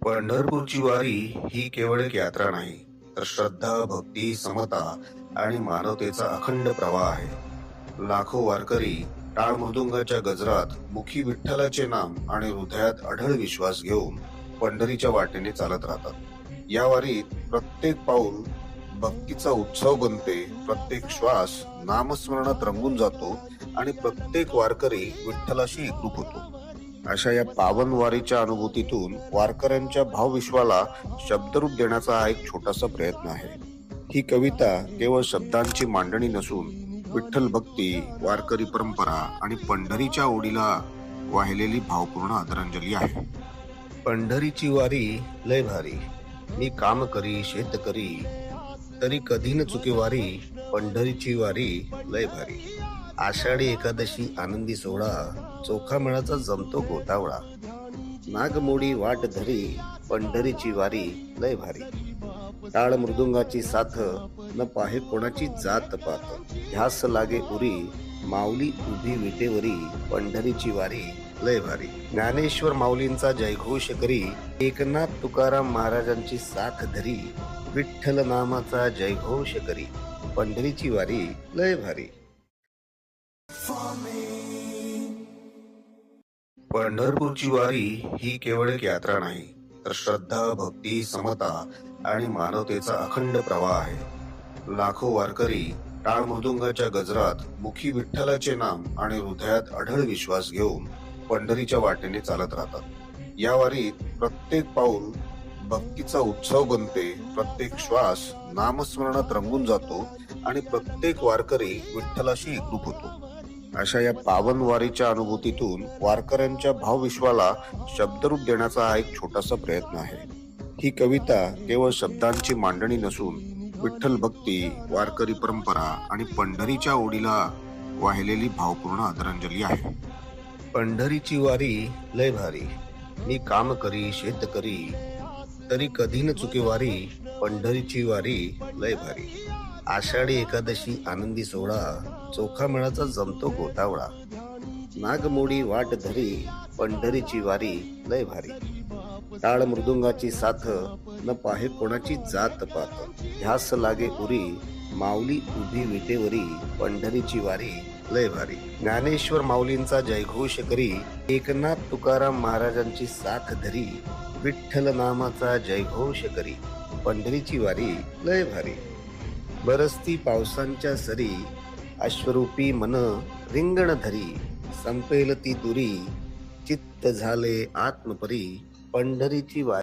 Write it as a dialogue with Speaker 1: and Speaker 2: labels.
Speaker 1: पंढरपूरची वारी ही केवळ एक यात्रा नाही, तर श्रद्धा, भक्ती, समता आणि मानवतेचा अखंड प्रवाह आहे. लाखो वारकरी टाळ मृदुंगाच्या गजरात मुखी विठ्ठलाचे नाम आणि हृदयात अढळ विश्वास घेऊन पंढरीच्या वाटेने चालत राहतात. या वारीत प्रत्येक पाऊल भक्तीचा उत्सव बनते, प्रत्येक श्वास नामस्मरणात रंगून जातो आणि प्रत्येक वारकरी विठ्ठलाशी एकरूप होतो. अशा या पावन वारीच्या अनुभूतीतून वारकऱ्यांच्या भावविश्वाला शब्दरूप देण्याचा हा एक छोटासा प्रयत्न आहे. ही कविता केवळ शब्दांची मांडणी नसून विठ्ठल भक्ती, वारकरी परंपरा आणि पंढरीच्या ओढीला वाहिलेली भावपूर्ण आदरांजली आहे. पंढरीची वारी लय भारी, मी काम करी शेतकरी, तरी कधी न चुके वारी. पंढरीची वारी लय भारी, आषाढी एकादशी आनंदी सोहळा, चोखा मेळाचा जमतो गोतावळा. नागमोडी वाट धरी, पंढरीची वारी लय भारी. टाळ मृदुंगाची साथ, न पाहे कोणाची जात पात. ध्यास लागे उरी, माऊली उभी विटेवरी. पंढरीची वारी लय भारी. ज्ञानेश्वर माऊलींचा जयघोष करी, एकनाथ तुकाराम महाराजांची साथ धरी. विठ्ठल नामाचा जयघोष करी, पंढरीची वारी लय भारी. पंढरपूरची वारी ही केवळ एक यात्रा नाही, तर श्रद्धा, भक्ती, समता आणि मानवतेचा अखंड प्रवाह आहे. लाखो वारकरी टाळ मृदुंगाच्या गजरात मुखी विठ्ठलाचे नाम आणि हृदयात अढळ विश्वास घेऊन पंढरीच्या वाटेने चालत राहतात. या वारीत प्रत्येक पाऊल भक्तीचा उत्सव बनते, प्रत्येक श्वास नामस्मरणात रंगून जातो आणि प्रत्येक वारकरी विठ्ठलाशी एकरूप होतो. अशा या पावन वारीच्या अनुभूतीतून वारकऱ्यांच्या भावविश्वाला शब्दरूप देण्याचा हा एक छोटासा प्रयत्न आहे. ही कविता केवळ शब्दांची मांडणी नसून विठ्ठल भक्ती, वारकरी परंपरा आणि पंढरीच्या ओढीला वाहिलेली भावपूर्ण आदरांजली आहे. पंढरीची वारी लय भारी, मी काम करी शेतकरी, तरी कधी न चुके वारी. पंढरीची वारी लय भारी, आषाढी एकादशी आनंदी सोहळा, चोखा मेळाचा जमतो गोतावळा. नागमोडी वाट धरी, पंढरीची वारी लय भारी. टाळ मृदुंगाची साथ, न पाहे कोणाची जात पात. ध्यास लागे उरी, माऊली उभी विटेवरी. पंढरीची वारी लय भारी. ज्ञानेश्वर माऊलींचा जयघोष करी, एकनाथ तुकाराम महाराजांची साथ धरी. विठ्ठल नामाचा जयघोष करी, पंढरीची वारी लय भारी. बरसती पावसांच्या सरी, अश्वरूपी मन रिंगण धरी. संपेल ती दुरी, चित्त झाले आत्मपरी. पंढरीची वारी